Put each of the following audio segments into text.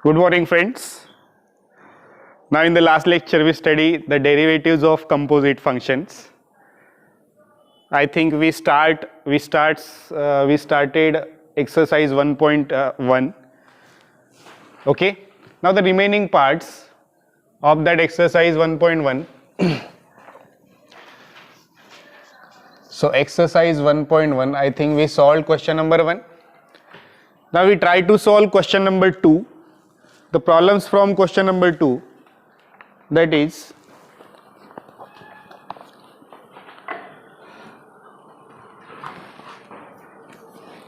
Good morning, friends. Now in the last lecture we studied the derivatives of composite functions. I think we started exercise 1.1. Okay. Now the remaining parts of that exercise 1.1. So exercise 1.1, I think we solved question number 1. Now we try to solve question number 2. The problems from question number 2, that is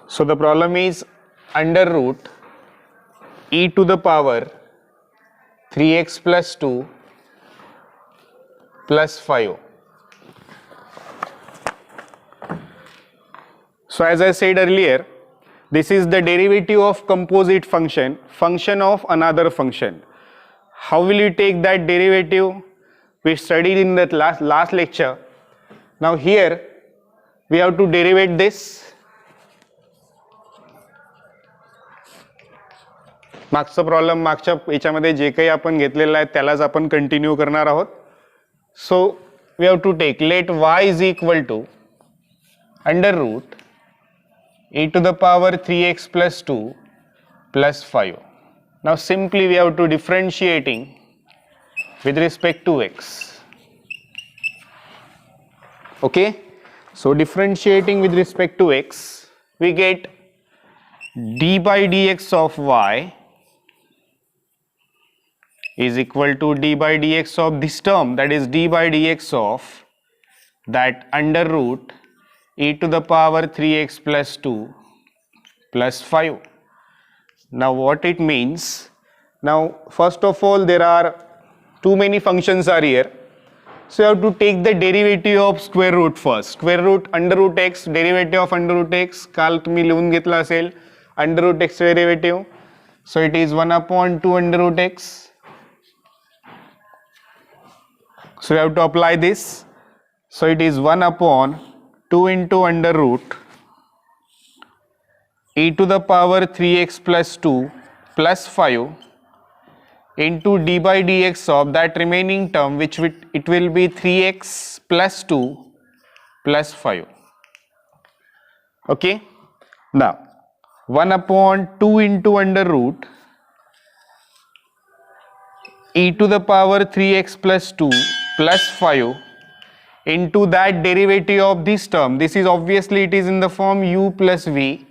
so the problem is under root e to the power 3x plus 2 plus 5. So as I said earlier, this is the derivative of composite function of another function. How will you take that derivative? We studied in that last lecture. Now here we have to derivate this. मागचा problem मागच्या याच्यामध्ये जे काही आपण घेतलेला आहे त्यालाच आपण continue करणार आहोत. So we have to take let y is equal to under root e to the power 3x plus 2 plus 5. Now simply we have to differentiating with respect to x. Okay, so differentiating with respect to x, we get d by dx of y is equal to d by dx of this term, that is d by dx of that under root e to the power 3x plus 2 plus 5. Now what it means? Now first of all, there are too many functions are here, so you have to take the derivative of square root first. Square root under root x, derivative of under root x काल तुम्ही लिहून घेतला असेल under root x derivative, so it is 1 upon 2 under root x. So you have to apply this, so it is 1 upon 2 into under root e to the power 3x plus 2 plus 5 into d by dx of that remaining term, which it will be 3x plus 2 plus 5. Okay. Now 1 upon 2 into under root e to the power 3x plus 2 plus 5 into that derivative of this term. This is obviously it is in the form u plus v,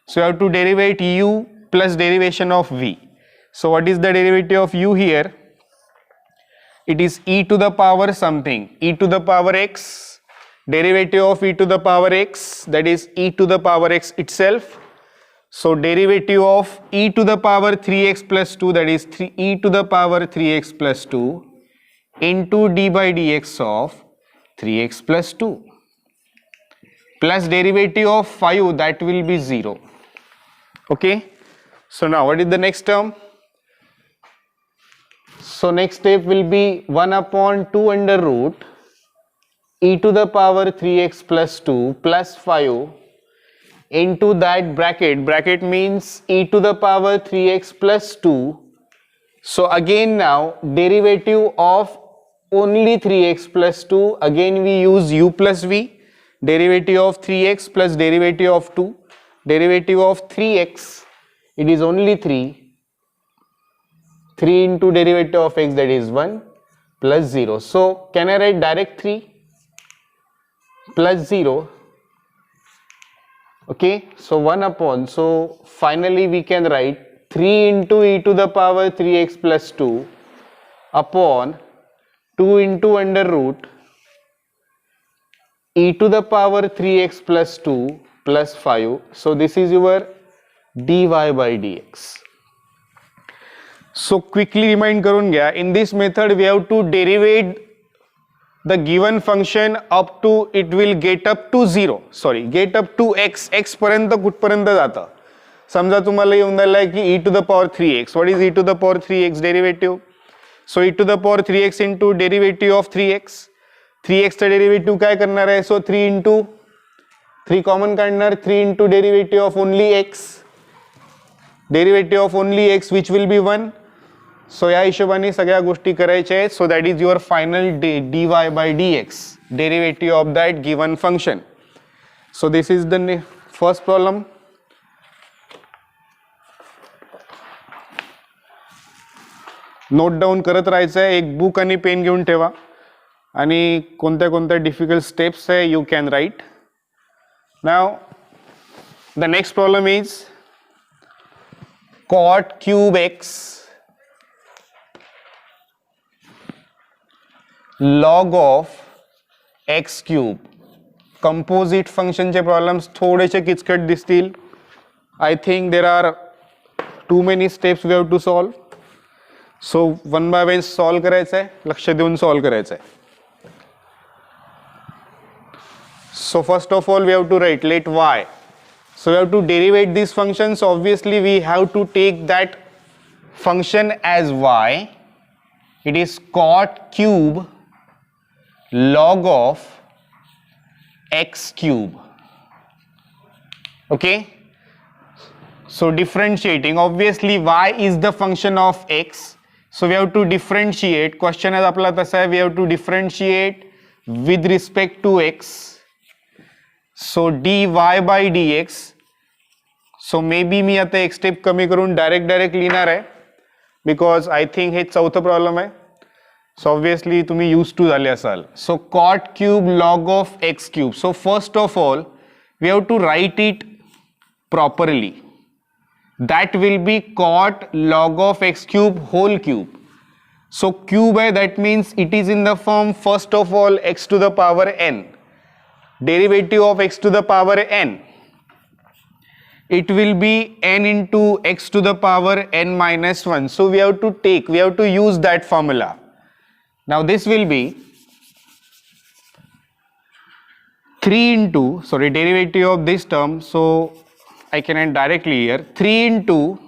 so you have to derivate u plus derivation of v. So what is the derivative of u here? It is e to the power something, e to the power x, derivative of e to the power x, that is e to the power x itself. So derivative of e to the power 3x plus 2, that is e to the power 3x plus 2 into d by dx of 3x plus 2 plus derivative of 5, that will be 0. Okay. So now what is the next term? So next step will be 1 upon 2 under root e to the power 3x plus 2 plus 5 into that bracket means e to the power 3x plus 2. So again now derivative of only 3x plus 2, again we use u plus v, derivative of 3x plus derivative of 2, derivative of 3x, it is only 3 into derivative of x, that is 1 plus 0. So can I write direct 3 plus 0? Okay, so 1 upon, so finally we can write 3 into e to the power 3x plus 2 upon 2 into under root e to the power 3x plus 2 plus 5. So this is your dy by dx. So quickly remind करून घ्या, in this method we have to derivate the given function up to, it will get up to 0, sorry get up to x, x पर्यंत कुठपर्यंत जातं. समजा तुम्हाला येऊन राहिलं की e to the power 3x, what is e to the power 3x derivative? So e to the power 3x into derivative of 3x, 3x चा derivative काय करणार आहे? So 3 into 3 कॉमन काढणार, 3 into derivative of only x, derivative of only x which will be 1. So या हिशोबाने सगळ्या गोष्टी करायच्या आहेत. So that is your final dy by dx, derivative of that given function. So this is the first problem. Note down करत राहायचं आहे, एक बुक आणि पेन घेऊन ठेवा आणि कोणत्या कोणत्या डिफिकल्ट स्टेप्स आहे you can write. Now the next problem is cot cube x log of x cube. Composite फंक्शनचे प्रॉब्लेम्स थोडेसे किचकट दिसतील. I think there are too many steps we have to solve. So one by one solve करायचं आहे, लक्ष देऊन solve करायचं आहे. So first of all we have to write let y. So we have to derivate these functions. So obviously we have to take that function as y. It is cot cube log of x cube. Okay. So differentiating, obviously y is the function of x. So we have to differentiate. Question is आपला तसा है, we have to differentiate with respect to x. So dy by dx. So maybe मी आता एक step कमी करून direct लिहिणार आहे, because I think हे चौथं प्रॉब्लेम आहे. सो ऑब्वियसली तुम्ही यूज टू झाले असाल. So cot cube log of x cube. So first of all we have to write it properly. that will be cot log of x cube whole cube. So cube hai, that means it is in the form first of all x to the power n, derivative of x to the power n, it will be n into x to the power n minus 1. So we have to use that formula. Now this will be 3 into, sorry, derivative of this term, so I can end directly here, 3 into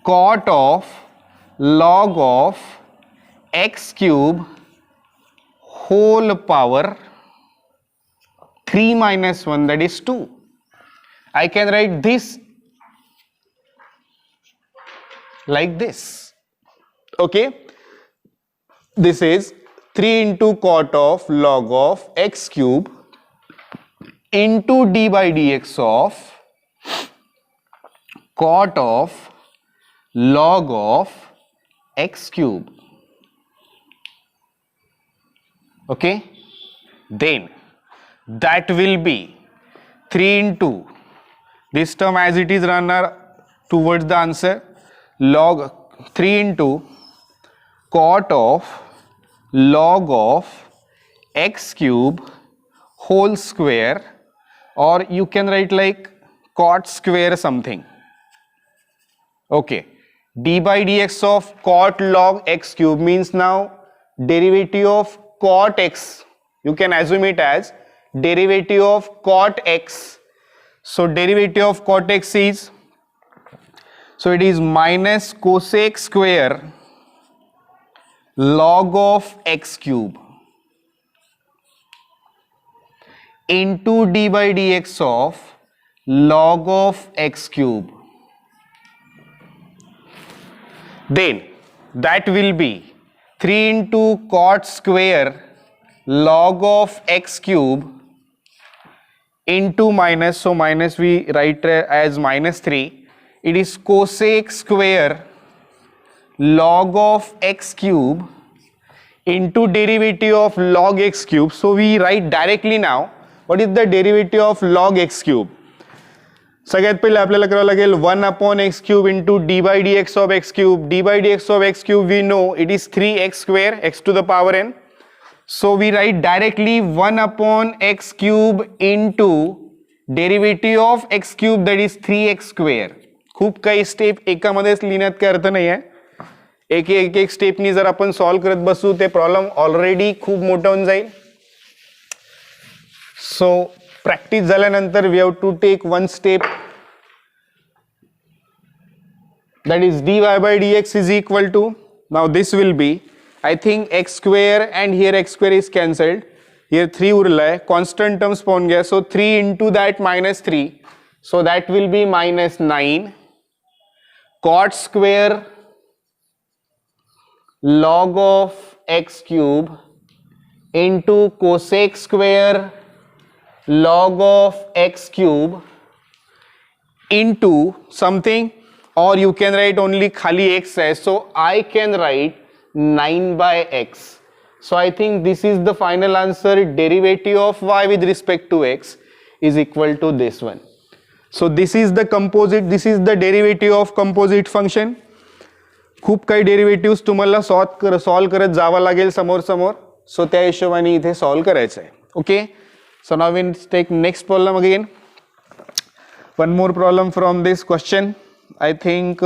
cot of log of x cube whole power 3 minus 1, that is 2. I can write this like this. Okay, this is 3 into cot of log of x cube into d by dx of cot of log of x cube. Okay, then that will be 3 into this term as it is runner towards the answer, log 3 into cot of log of x cube whole square, or you can write like cot square something. Okay, d by dx of cot log x cube means now derivative of cot x, you can assume it as derivative of cot x. So derivative of cot x is, so it is minus cosec square log of x cube into d by dx of log of x cube. Then that will be 3 into cot square log of x cube into minus, so minus we write as minus 3, it is cosec square log of x cube into derivative of log x cube. So we write directly now what is the derivative of log x cube. सगळ्यात पहिले आपल्याला करावं लागेल 1 upon x cube into d by dx of x cube. d by dx of x cube we know it is 3x square, x to the power n. So we write directly 1 upon x cube into derivative of x cube, that is 3x square. खूप काही step एकामध्येच लिहिण्यात काही अर्थ नाही आहे. एक stepney जर आपण solve करत बसू ते प्रॉब्लेम ऑलरेडी खूप मोठा होऊन जाईल. सो प्रॅक्टिस झाल्यानंतर we have to take one step, that is dy by dx is equal to, now this will be, I think x square and here x square is cancelled, here 3 उरलाय, constant terms पाहून घ्या. So 3 into that minus 3, so that will be minus 9 cot square log of x cube into cosec square log of x cube into something, or you can write only khali x hai, so I can write 9 by x. So I think this is the final answer. Derivative of y with respect to x is equal to this one. So this is the composite, this is the derivative of composite function. खूप काही डेरिव्हेटिव्स तुम्हाला solve करत जावं लागेल समोर समोर. सो त्या हिशोबाने इथे सॉल्व करायचं आहे. Okay, so now we take next problem again. One more problem from this question. I think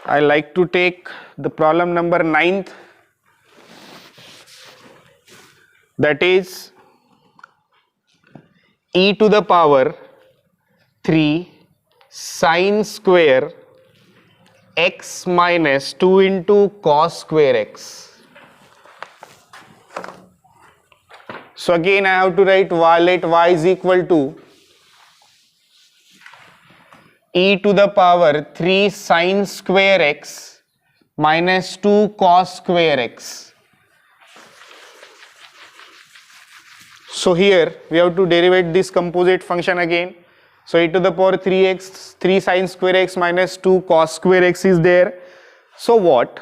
I like to take the problem number 9th, that is e to the power 3 sine square x minus 2 into cos square x. So again I have to write y, let y is equal to e to the power 3 sine square x minus 2 cos square x. So here we have to derivate this composite function again. So e to the power 3 sine square x minus 2 cos square x is there. So what?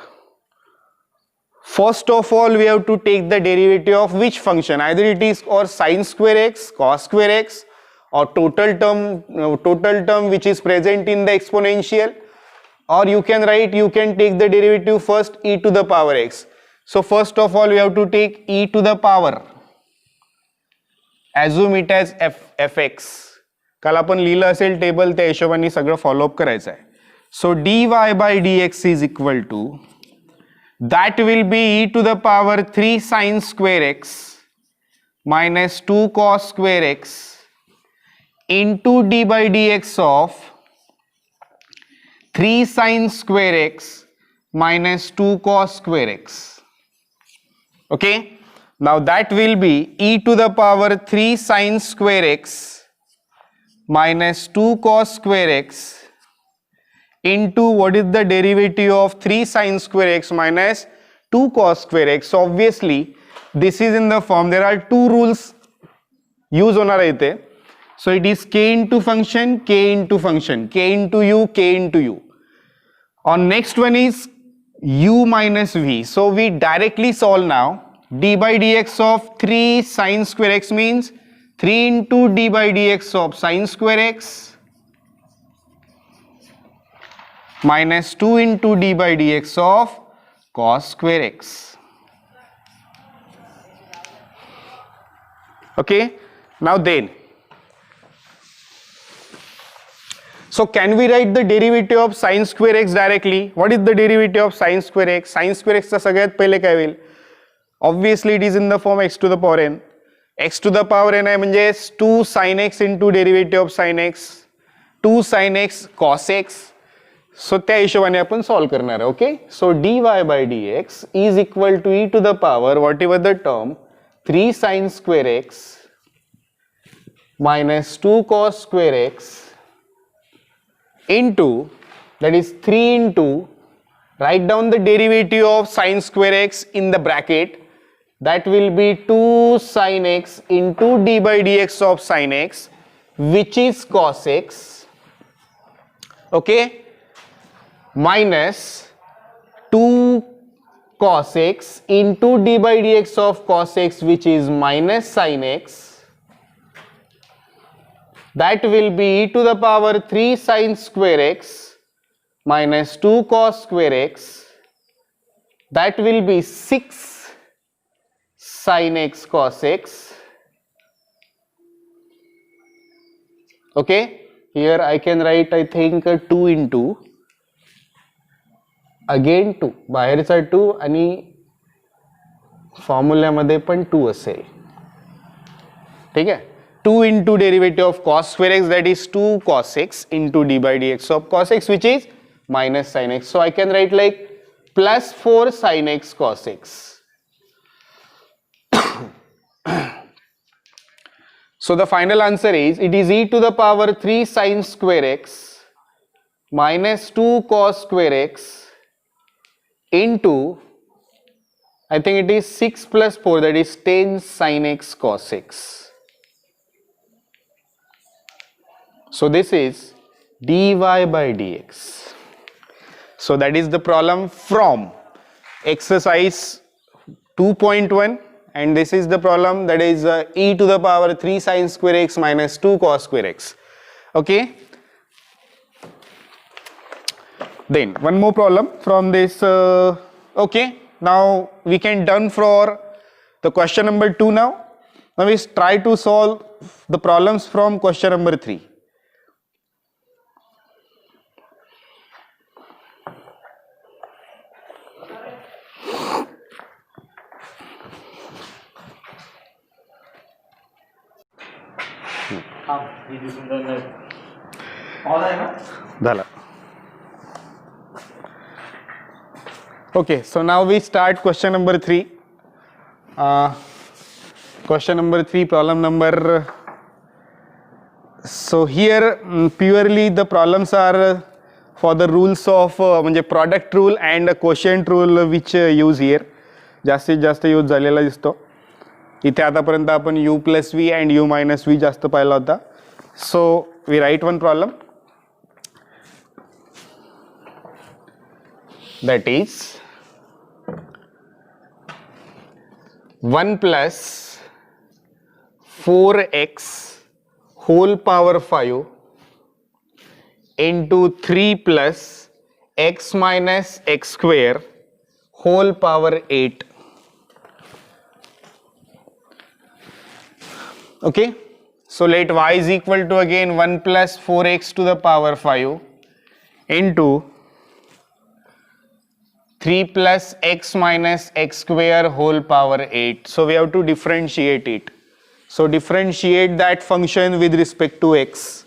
First of all we have to take the derivative of which function? Either it is or sine square x, cos square x, or total term which is present in the exponential, or you can take the derivative first e to the power x. So first of all we have to take e to the power, assume it as fx. काल आपण लिहिलं असेल table, त्या हिशोबाने सगळं follow up करायचं आहे. सो dy by dx is equal to, that will be e to the power 3 sine square x minus 2 cos square x into d by dx of 3 sine square x minus 2 cos square x. Okay, now that will be e to the power 3 sine square x minus 2 cos square x into what is the derivative of 3 sine square x minus 2 cos square x. So obviously this is in the form, there are two rules use होणार आहे इथे. So it is k into function, k into function, k into u, k into u. On next one is u minus v. So we directly solve now. D by dx of 3 sine square x means 3 into d by dx of sine square x minus 2 into d by dx of cos square x. Okay, now then, so can we write the derivative of sine square x directly? What is the derivative of sine square x? Sine square x चा सगळ्यात पहिले काय होईल? Obviously it is in the form x to the power n. x to the power n आहे म्हणजे 2 sin x into derivative of sin x, 2 sin x cos x. So त्या हिशोबाने आपण सॉल्व करणार आहे. Okay, so dy by dx is equal to e to the power whatever the term 3 sin square x minus 2 cos square x into, that is 3 into, write down the derivative of sine square x in the bracket, that will be 2 sin x into d by dx of sin x which is cos x, okay, minus 2 cos x into d by dx of cos x which is minus sin x, that will be e to the power 3 sin square x minus 2 cos square x, that will be 6 sin x cos x. Okay, here I can write I think 2 into again 2, बाहेरचा 2 आणि फॉर्म्युल्यामध्ये पण 2 असेल. ठीक आहे, 2 into derivative of cos square x, that is 2 cos x into d by dx of cos x which is minus sin x. So I can write like plus 4 sin x cos x. So the final answer is, it is e to the power 3 sin square x minus 2 cos square x into, I think it is 6 plus 4, that is 10 sin x cos x. So this is dy by dx. So that is the problem from exercise 2.1, and this is the problem, that is e to the power 3 sin square x minus 2 cos square x. Okay. Then one more problem from this. Okay, now we can done for the question number 2 now. Now we try to solve the problems from question number 3. Okay, so now we start question number 3. Question number 3, problem number. So here purely the problems are for the rules of म्हणजे product rule and quotient rule which use here. जास्तीत जास्त use झालेला दिसतो. इथे आतापर्यंत आपण u plus v and u minus v जास्त पाहिला होता. So we write one problem, that is 1 plus 4x whole power 5 into 3 plus x minus x square whole power 8. Okay, so let y is equal to again 1 plus 4x to the power 5 into 3 plus x minus x square whole power 8. So we have to differentiate it. So differentiate that function with respect to x.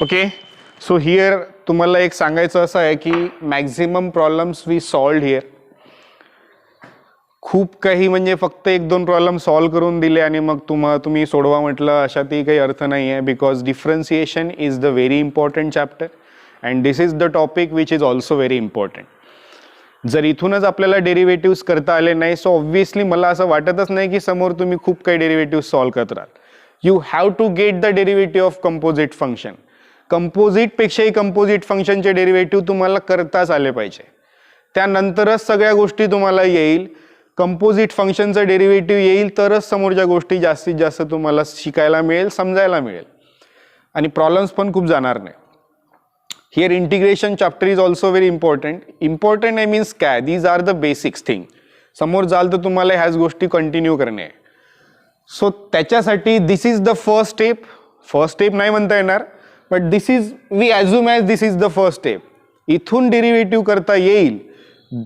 Okay, so here तुम्हाला एक सांगायचं असं आहे की maximum problems we solved here. खूप काही म्हणजे फक्त 1-2 प्रॉब्लेम सॉल्व्ह करून दिले आणि मग तुम्ही सोडवा म्हटलं अशातही काही अर्थ नाही आहे, because differentiation is the very important chapter and this is the topic which is also very important. जर इथूनच आपल्याला डेरिव्हेटिव्स करता आले नाही, सो ऑब्व्हियसली मला असं वाटतच नाही की समोर तुम्ही खूप काही डेरिव्हेटिव्ह सॉल्व्ह करत राहाल. You have to get the derivative of composite function. Composite पेक्षाही कंपोजिट फंक्शनचे डेरिव्हेटिव्ह तुम्हाला करताच आले पाहिजे, त्यानंतरच सगळ्या गोष्टी तुम्हाला येईल. कंपोजिट फंक्शनचं डेरिव्हेटिव्ह येईल तरच समोरच्या गोष्टी जास्तीत जास्त तुम्हाला शिकायला मिळेल, समजायला मिळेल आणि प्रॉब्लेम्स पण खूप जाणार नाही. Here integration chapter is also very important. Important I means काय, these are the basics thing. समोर जाल तर तुम्हाला ह्याच गोष्टी कंटिन्यू करणे आहे. सो त्याच्यासाठी this is the first step. First step नाही म्हणता येणार, but this is, we assume as this is the first step. इथून डेरिव्हेटिव्ह करता येईल,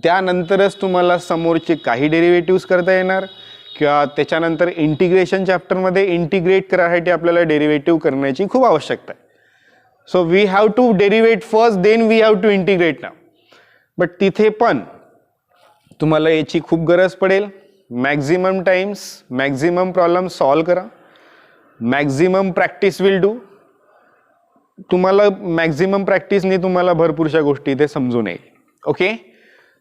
त्यानंतरच तुम्हाला समोरचे काही डेरिव्हेटिव्स करता येणार किंवा त्याच्यानंतर इंटिग्रेशन चॅप्टरमध्ये इंटिग्रेट करायसाठी आपल्याला डेरिव्हेटिव्ह करण्याची खूप आवश्यकता आहे. So we have to derivate first, then we have to integrate now. But तिथे पण तुम्हाला याची खूप गरज पडेल. Maximum times maximum problem solve करा. Maximum practice will do. तुम्हाला मॅक्झिमम प्रॅक्टिसने तुम्हाला भरपूरशा गोष्टी इथे समजून येईल. ओके,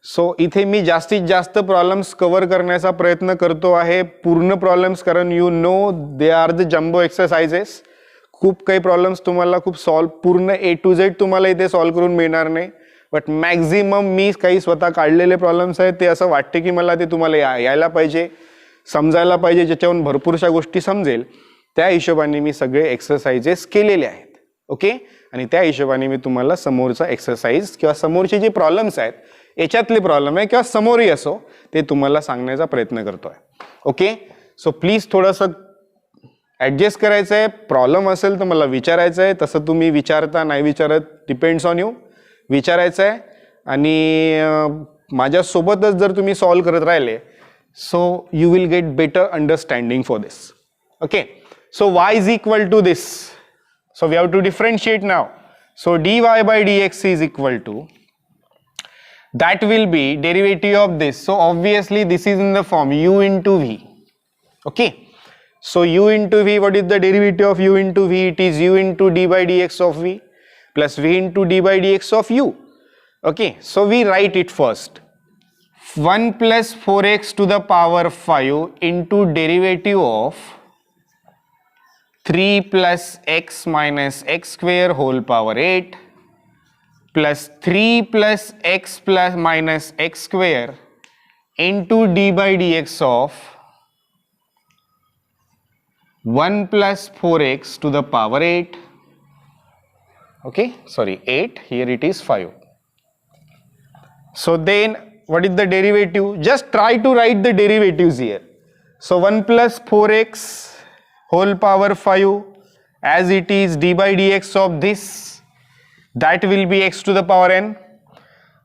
सो इथे मी जास्तीत जास्त प्रॉब्लेम्स कव्हर करण्याचा प्रयत्न करतो आहे, पूर्ण प्रॉब्लेम्स, कारण you know they are the jumbo exercises. खूप काही प्रॉब्लेम्स तुम्हाला खूप पूर्ण A to Z तुम्हाला इथे सॉल्व्ह करून मिळणार नाही, बट मॅक्झिमम मी काही स्वतः काढलेले प्रॉब्लेम्स आहेत ते असं वाटते की मला ते तुम्हाला यायला पाहिजे, समजायला पाहिजे, ज्याच्यावरून भरपूरशा गोष्टी समजेल. त्या हिशोबाने मी सगळे एक्सरसाइजेस केलेले आहेत. ओके, आणि त्या हिशोबाने मी तुम्हाला समोरचा एक्सरसाइज किंवा समोरचे जे प्रॉब्लेम्स आहेत, याच्यातले प्रॉब्लेम आहे किंवा समोरही असो, ते तुम्हाला सांगण्याचा प्रयत्न करतोय. ओके, सो प्लीज थोडंसं ॲडजस्ट करायचं आहे. प्रॉब्लेम असेल तर मला विचारायचं आहे, तसं तुम्ही विचारता नाही विचारत, डिपेंड्स ऑन यू. विचारायचं आहे आणि माझ्यासोबतच जर तुम्ही सॉल्व्ह करत राहिले, so you will get better understanding for this. Okay, so y is equal to this. So we have to differentiate now. So dy by dx is equal to that will be derivative of this. So obviously this is in the form u into v. Okay, so u into v, what is the derivative of u into v? It is u into d by dx of v plus v into d by dx of u. Okay, so we write it first. 1 plus 4x to the power 5 into derivative of 3 plus x minus x square whole power 8 plus 3 plus x plus minus x square into d by dx of 1 plus 4x to the power 8. Okay, sorry, 8, here it is 5. So then what is the derivative? Just try to write the derivatives here. So 1 plus 4x whole power 5 as it is d by dx of this, that will be x to the power n.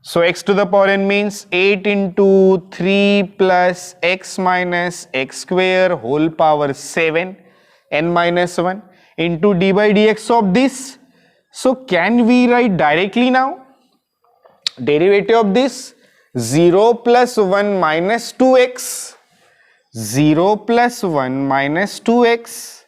So x to the power n means 8 into 3 plus x minus x square whole power 7 n minus 1 into d by dx of this. So can we write directly now? Derivative of this 0 plus 1 minus 2x, 0 plus 1 minus 2x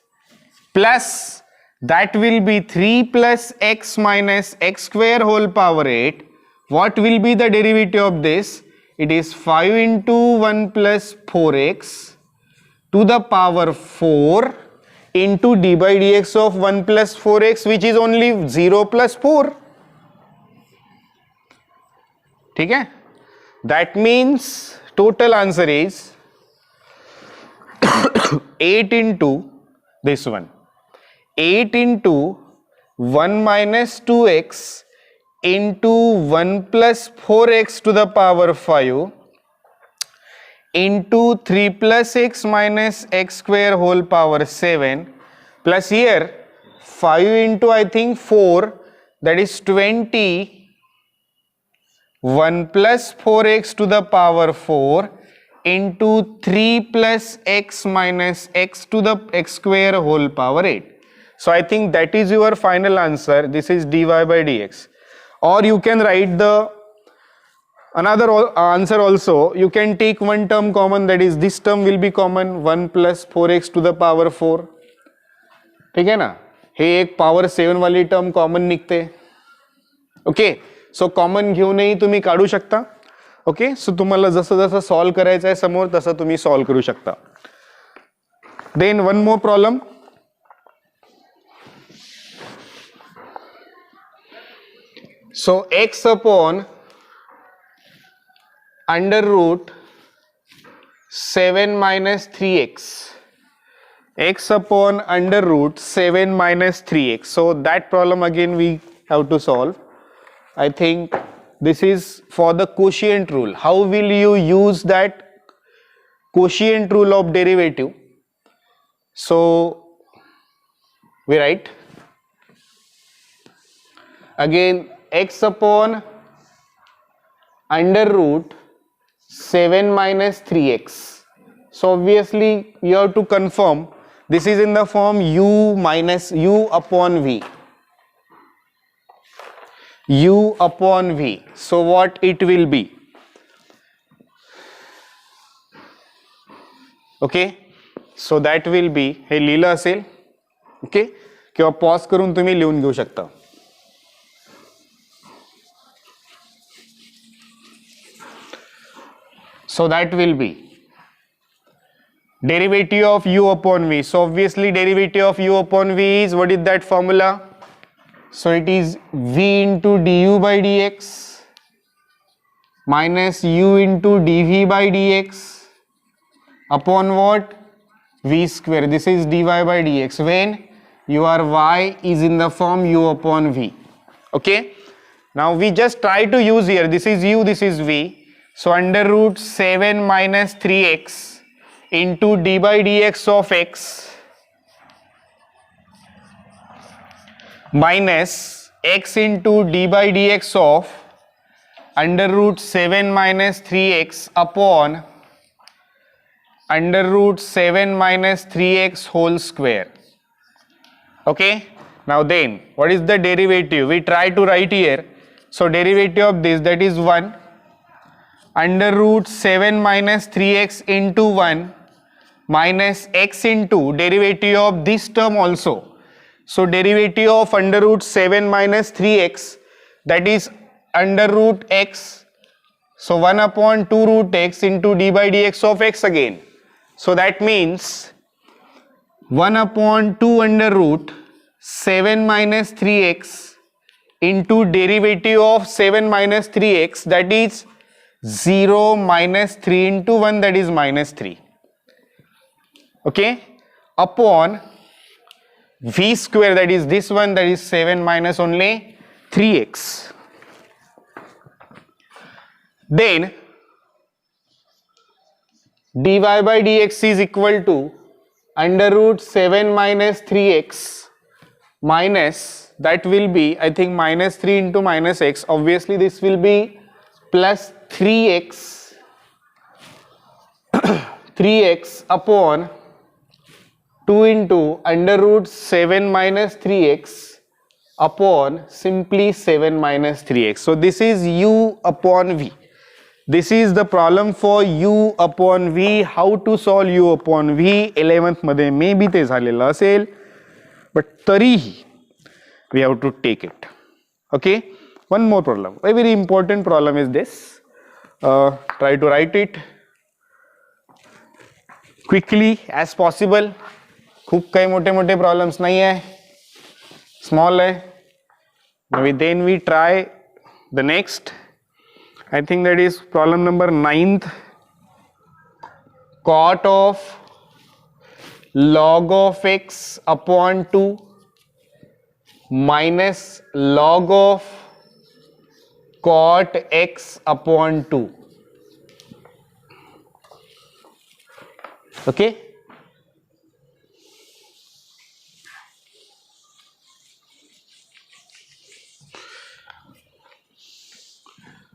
plus that will be 3 plus x minus x square whole power 8. What will be the derivative of this? It is 5 into 1 plus 4x to the power 4 into d by dx of 1 plus 4x, which is only 0 plus 4. ठीक है? That means total answer is 8 into this one, 8 into 1 minus 2x into 1 plus 4x to the power 5 into 3 plus x minus x square whole power 7 plus here 5 into I think 4, that is 20, 1 plus 4x to the power 4 into 3 plus x minus x to the x square whole power 8. So I think that is your final answer. This is dy by dx. Or you can write the another answer also. You can take one term common, that is this term will be common, 1 plus 4x to the power 4. ठीक है ना, हे एक power 7 वाली term common निघते. Okay, so common घेऊनही तुम्ही काढू शकता. ओके, सो तुम्हाला जसं जसं सॉल्व करायचं आहे समोर तसं तुम्ही सॉल्व करू शकता. Then one more problem. So x upon under root 7 minus 3x, x upon under root 7 minus 3x. So that problem again we have to solve. I think this is for the quotient rule. How will you use that quotient rule of derivative? So we write again x upon under root 7 minus 3x. So obviously you have to confirm this is in the form u minus u upon v. U upon v. So what it will be? Okay, so that will be, हे लिहिलं असेल, okay, किंवा pause करून तुम्ही लिहून घेऊ शकता. So that will be derivative of u upon v. So obviously derivative of u upon v is, what is that formula? So it is v into du by dx minus u into dv by dx upon what? V square. This is dy by dx when your y is in the form u upon v. Okay. Now we just try to use here, this is u, this is v. So under root 7 minus 3x into d by dx of x minus x into d by dx of under root 7 minus 3x upon under root 7 minus 3x whole square. Okay. Now then, what is the derivative? We try to write here. So derivative of this, that is 1 under root 7 minus 3x into 1 minus x into derivative of this term also. So derivative of under root 7 minus 3x, that is under root x. So 1 upon 2 root x into d by dx of x again. So that means 1 upon 2 under root 7 minus 3x into derivative of 7 minus 3x, that is 0 minus 3 into 1, that is minus 3. Okay, upon v square, that is this one, that is 7 minus only 3x. Then dy by dx is equal to under root 7 minus 3x minus, that will be, I think, minus 3 into minus x. Obviously this will be plus 3x 3x upon 2 into under root 7 minus 3x upon simply 7 minus 3x. So this is u upon v. This is the problem for u upon v. How to solve u upon v 11th मध्ये may be ते झालेलं असेल, but तरीही we have to take it. Okay, one more problem, a very important problem is this. Try to write it quickly as possible. खूप काही मोठे मोठे problems नाही आहे, स्मॉल आहे. Then we try the next. I think that is problem number 9th. Cot of log of x upon 2 minus log of cot x upon 2. Okay.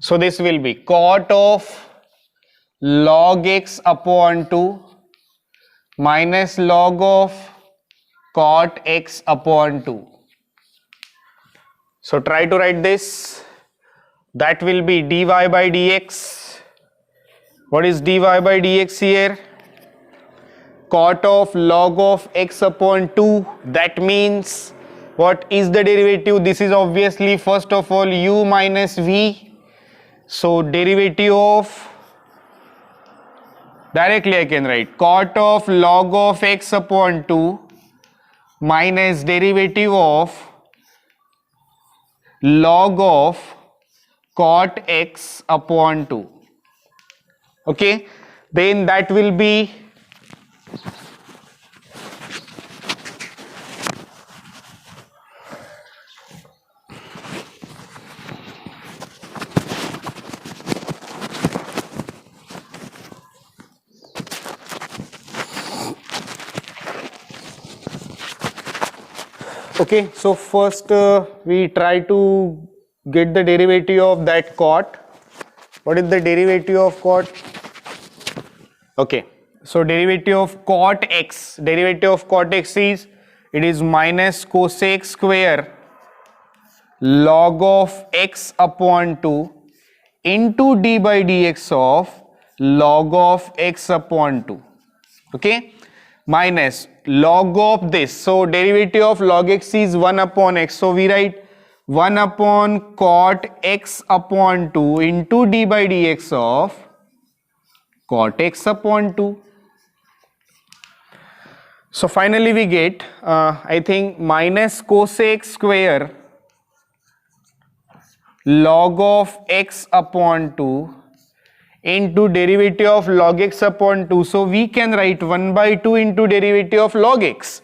So this will be cot of log x upon 2 minus log of cot x upon 2. So try to write this. That will be dy by dx. What is dy by dx here? Cot of log of x upon 2. That means what is the derivative? This is obviously first of all u minus v. So derivative of, directly I can write cot of log of x upon 2 minus derivative of log of cot x upon 2. Okay, then that will be okay. So first we try to get the derivative of that cot. What is the derivative of cot? Okay, so derivative of cot x, derivative of cot x is, it is minus cosec square log of x upon 2 into d by dx of log of x upon 2. Okay, minus log of this, so derivative of log x is 1 upon x, so we write 1 upon cot x upon 2 into d by dx of cot x upon 2. So finally we get I think minus cosec square log of x upon 2 into derivative of log x upon 2. So we can write 1 by 2 into derivative of log x,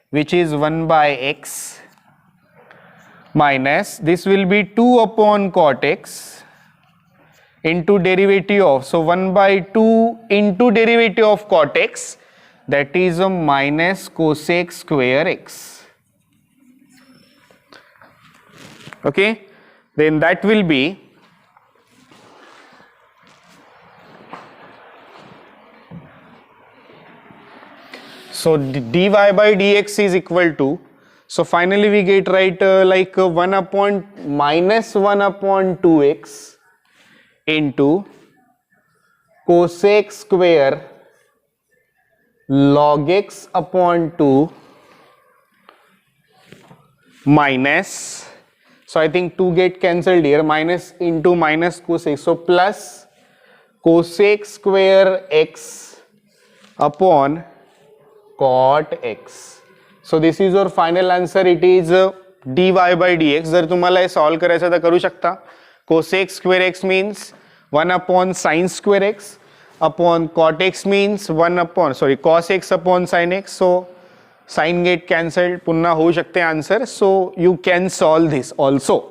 which is 1 by x, minus this will be 2 upon cot x into derivative of, so 1 by 2 into derivative of cot x, that is a minus cosec square x. Okay, then that will be so dy by dx is equal to, so finally we get right like 1 upon minus 1 upon 2x into cosec square log x upon 2 minus, so I think 2 get cancelled here, minus into minus cosec, so plus cosec square x upon cot x. So this is your final answer. It is dy by dx. जर तुम्हाला हे solve करायचं तर करू शकता. cosec square x means 1 upon sin square x upon cot x means 1 upon cos x upon sin x. So sin get cancelled, पुन्हा होऊ शकते answer. So you can solve this also.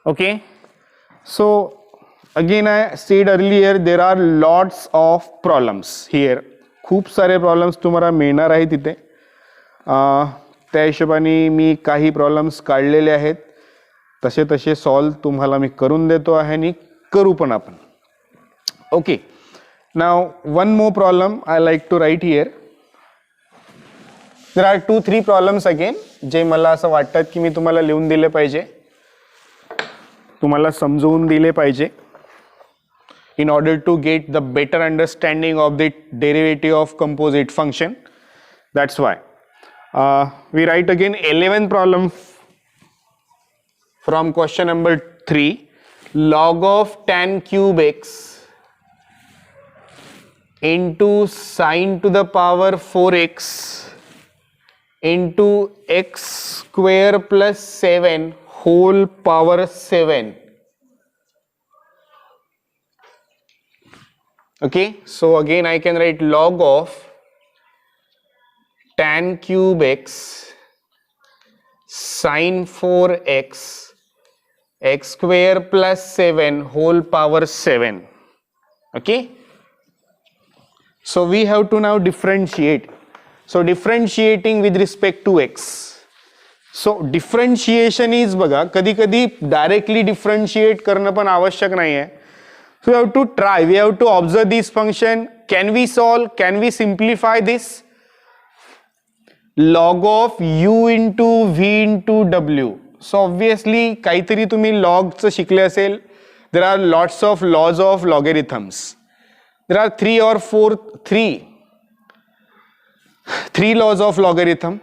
Okay. So again I said earlier there are lots of problems here. खूप सारे problems तुम्हाला मिळणार आहेत तिथे. त्या हिशोबाने मी काही प्रॉब्लेम्स काढलेले आहेत, तसे तसे सॉल्व तुम्हाला मी करून देतो आहे आणि करू पण आपण. Okay, now one more problem I like to write here. There are 2-3 problems again जे मला असं वाटतात की मी तुम्हाला लिहून दिले पाहिजे, तुम्हाला समजवून दिले पाहिजे in order to get the better understanding of the derivative of composite function. That's why we write again 11th problem from question number 3. Log of tan cube x into sin to the power 4x into x square plus 7 whole power 7. Okay, so again I can write log of tan cube x sin 4x x square plus 7 whole power 7. Okay, so we have to now differentiate. So differentiating with respect to x. So differentiation is बघा कधी कधी directly differentiate करणं पण आवश्यक नाही आहे. So we have to try, we have to observe this function. Can we solve, can we simplify this? Log of u into v into w. So obviously काहीतरी तुम्ही log चं शिकले असेल. There are lots of laws of logarithms. There are 3 or 4 laws of logarithm.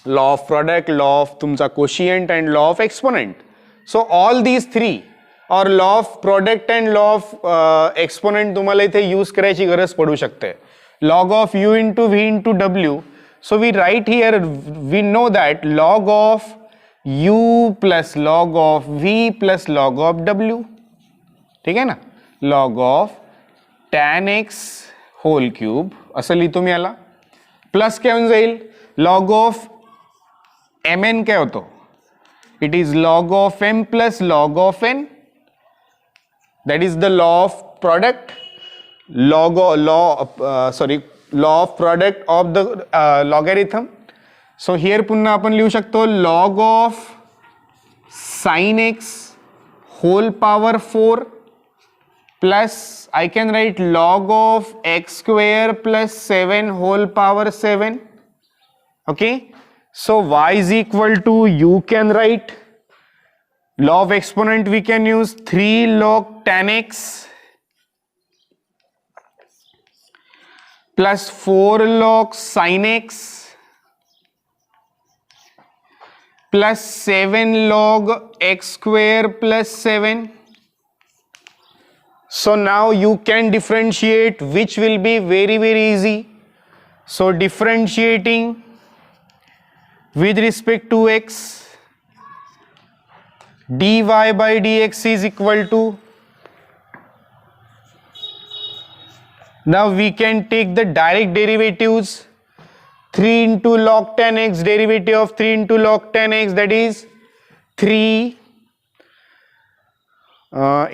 Law of product, law of तुमचा quotient and law of exponent. So all these 3 or law of product and law of exponent तुम्हाला इथे use करायची गरज पडू शकते. Log of u into v into डब्ल्यू. So we write here, we know that log of u plus log of v plus log of डब्ल्यू. ठीक आहे ना. Log of tan x whole cube असं लिहितो मी याला. प्लस काय होऊन जाईल, लॉग ऑफ एम एन काय होतो, it is log of m plus log of n. That is the law of product, law of product of the logarithm. So here पुन्हा आपण लिहू शकतो log of sin x whole power 4 plus I can write log of x square plus 7 whole power 7. Okay, so y is equal to, you can write law of exponent, we can use 3 log tan x plus 4 log sin x plus 7 log x square plus 7. So now you can differentiate, which will be very easy. So differentiating with respect to x, dy by dx is equal to, now we can take the direct derivatives. 3 into log tan x, derivative of 3 into log tan x, that is 3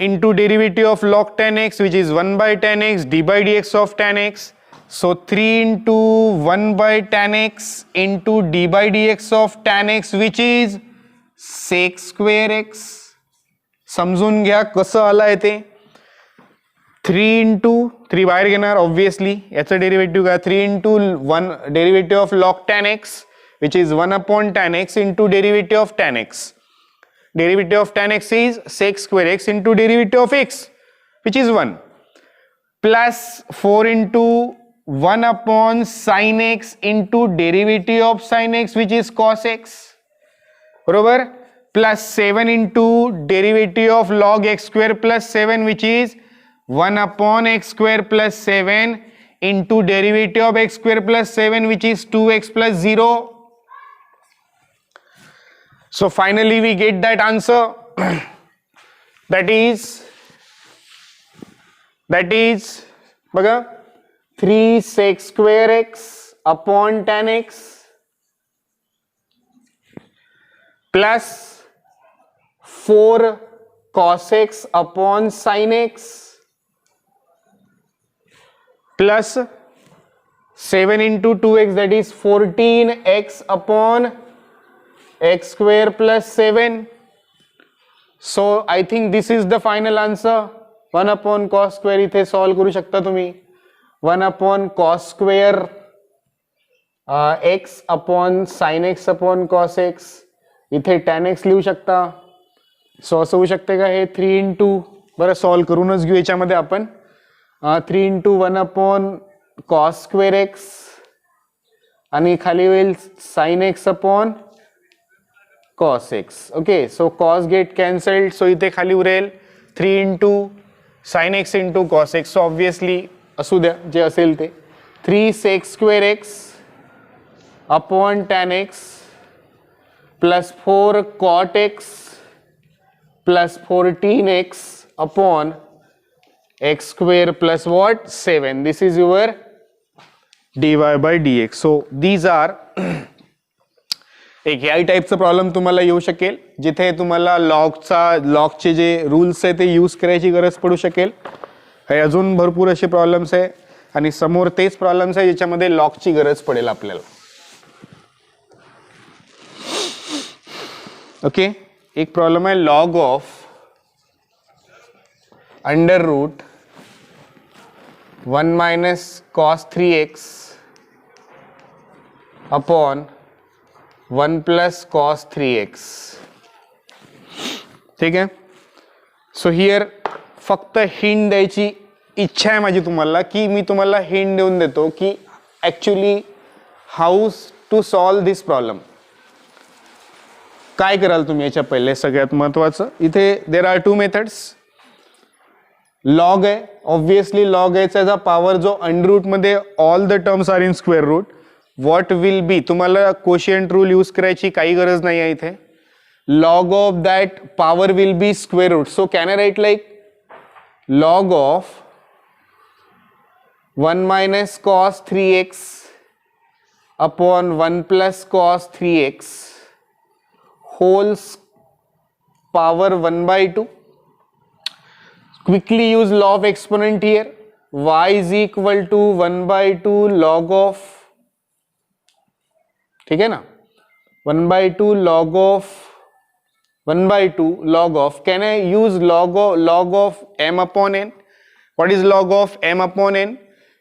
into derivative of log tan x, which is 1 by tan x, d by dx of tan x. So 3 into 1 by tan x into d by dx of tan x, which is sec square x. समजून घ्या कसं आलाय ते. 3 into 3 बाहेर घेणार obviously, याचं derivative काय, 3 into 1 derivative of log tan x, which is 1 upon tan x into derivative of tan x. derivative of tan x is sec square x into derivative of x, which is 1, plus 4 into 1 upon sin x into derivative of sin x, which is cos x, बरोबर, plus 7 into derivative of log x square plus 7, which is 1 upon x square plus 7 into derivative of x square plus 7, which is 2x plus 0. So finally we get that answer that is बघा 3 sec square x upon tan x plus 4 cos x upon sin x plus 7 into 2x, that is 14x upon x square plus 7. So I think this is the final answer. 1 upon cos square इथे solve करू शकता तुम्ही. 1 upon cos square x upon sin x upon cos x, इथे tan x लिहू शकता. सो असं होऊ शकते का हे 3 इंटू, बरं सॉल्व करूनच घेऊ याच्यामध्ये आपण. 3 into 1 upon cos square x आणि खाली होईल sine x upon cos x. Okay, so cos get cancelled, so इथे खाली उरेल 3 into sine x into cos x. So obviously असू द्या जे असेल ते 3 sec square x upon tan x plus 4 cot x plus 14x upon x square plus what 7. This is your dy by dx. So these are एक ह्या टाईपचा problem तुम्हाला येऊ शकेल जिथे तुम्हाला लॉगचे जे रूल्स आहे ते यूज करायची गरज पडू शकेल. हे अजून भरपूर असे प्रॉब्लेम्स आहे आणि समोर तेच प्रॉब्लेम्स आहे ज्याच्यामध्ये लॉगची गरज पडेल आपल्याला. ओके, एक प्रॉब्लेम है log of under root 1 minus cos 3x upon 1 plus cos 3x. ठीक है, सो हियर फक्त हिंट द्यायची इच्छा आहे माझी तुम्हाला की मी तुम्हाला हिंट देऊन देतो की actually how to solve this problem. काय कराल तुम्ही याच्या पहिले सगळ्यात महत्वाचं इथे देर आर 2 मेथड्स. लॉग आहे, ऑब्वियसली लॉग आहे त्याचा पॉवर जो अंडर रूट मध्ये all the terms are in square root. What will be, तुम्हाला कोशियंट रूल यूज करायची काही गरज नाही आहे इथे. Log of that power will be square root. So can I write like log of 1 minus cos 3x upon 1 plus cos 3x whole power 1 by 2. Quickly use law of exponent here. Y is equal to 1 by 2 log of, ठीक है ना, 1 by 2 log of 1 by 2 log of. Can I use log of m upon n? What is log of m upon n?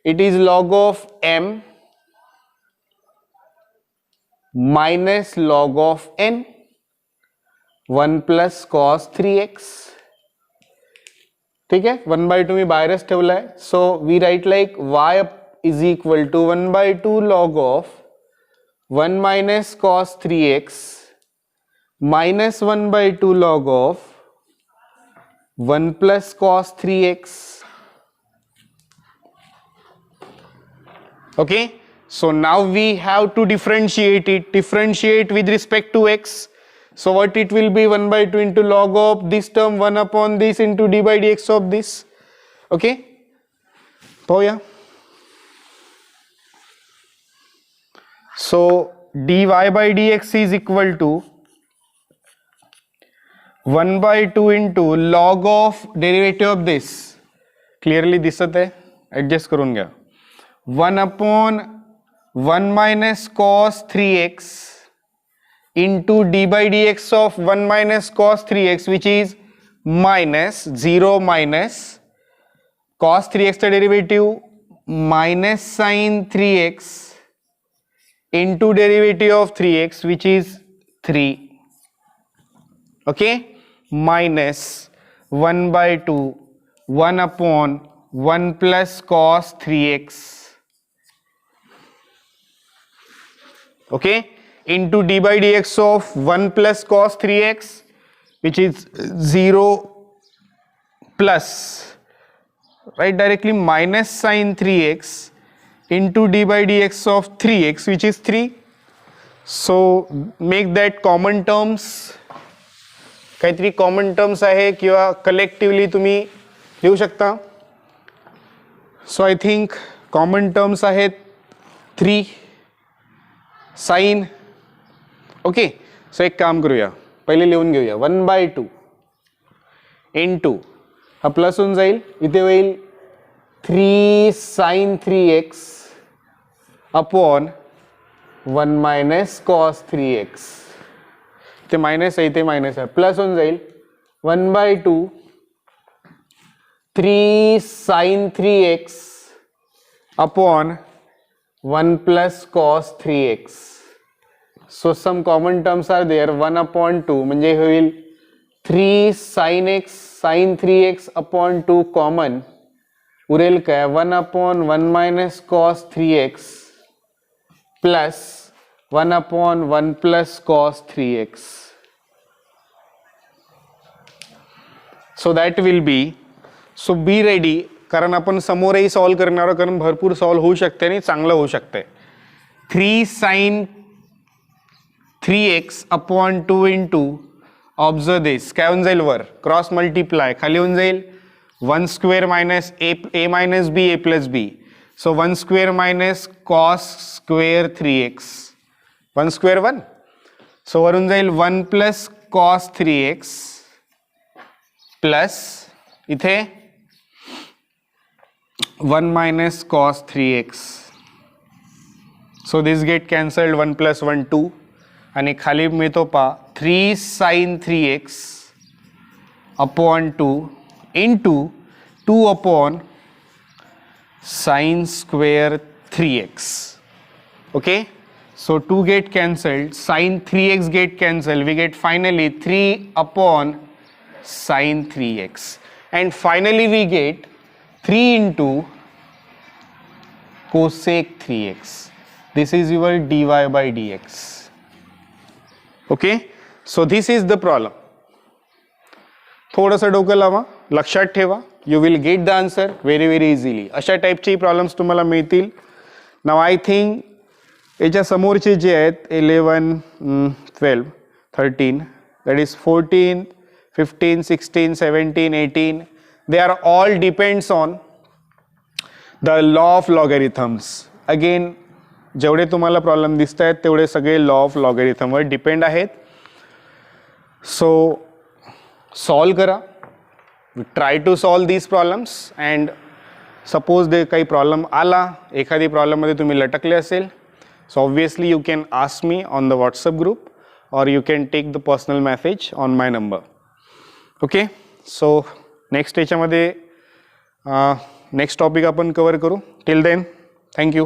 It is log of m minus log of n 1 plus cos 3x. ठीक है, 1 by 2 मी बाहेरच ठेवला आहे. So we write like y is equal to 1 by 2 log of 1 minus cos 3x minus 1 by 2 log of 1 plus cos 3x. Okay, so now we have to differentiate it. Differentiate with respect to x. So what it will be 1 by 2 into log of this term 1 upon this into d by dx of this. Okay, पाहूया. So dy by dx is equal to 1 by 2 into log of derivative of this. Clearly दिसत आहे, adjust करून घ्या. 1 upon 1 minus cos 3x into d by dx of 1 minus cos 3x, which is minus 0 minus cos 3x का derivative minus sin 3x into derivative of 3x, which is 3. Okay, minus 1/2 1/1 plus cos 3x, okay, into d by dx of 1 plus cos 3x, which is 0 plus, right, directly minus sin 3x into d by dx of 3x, which is 3. So make that common terms, काहीतरी common terms आहे किंवा collectively तुम्ही लिहू शकता. सो I think common terms आहेत 3 sign. Okay, सो एक काम करूया, पहिले लिहून घेऊया 1/2 इंटू, हा प्लस होऊन जाईल, इथे होईल 3 sin 3x upon 1 minus cos 3x. ते मायनस आहे, इथे मायनस आहे, प्लस होऊन जाईल 1/2 3 sin 3x upon 1 plus cos 3x. So some common terms are there. 1/2 म्हणजे होईल 3 sin x sin 3x upon 2 common उरेल काय 1/1 minus cos 3x plus 1/1 plus cos 3x. So that will be, so be ready, कारण आपण समोरही solve करणार आहोत, कारण भरपूर सॉल्व होऊ शकते आणि चांगलं होऊ शकते. 3 sin 3x upon 2 into, observe this, काय होऊन जाईल वर क्रॉस मल्टिप्लाय, खाली होऊन जाईल 1 square minus a minus b a plus b. So 1 square minus cos square 3x, 1 square 1, सो वरून जाईल 1 प्लस कॉस 3x प्लस इथे 1 minus cos 3x. So this get cancelled, 1 plus 1 2, आणि खाली मिळतो पा 3 sin 3x upon 2 into 2 upon sin square 3x. Okay, so 2 get cancelled, sin 3x get cancelled, we get finally 3 upon sin 3x, and finally we get 3 into cosec 3x. This is your dy by dx. Okay, so this is the problem. थोडंसं डोकं लावा, लक्षात ठेवा, you will get the answer very very easily. अशा टाईपचे problems तुम्हाला मिळतील. नाव I think याच्या समोरचे जे आहेत 11 12 13, that is 14 15 16 17 18, they are all depends on the law of logarithms. Again, जेवढे तुम्हाला प्रॉब्लेम दिसत आहेत तेवढे सगळे लॉ ऑफ लॉगॅरिथमवर डिपेंड आहेत. सो सॉल्व करा, try to solve these problems, and suppose they काही प्रॉब्लेम आला, एखादी प्रॉब्लेममध्ये तुम्ही लटकले असेल, so obviously you can ask me on the WhatsApp group और you can take the personal message on my number. Okay, so next याच्यामध्ये next topic आपण कवर करू. Till then, thank you.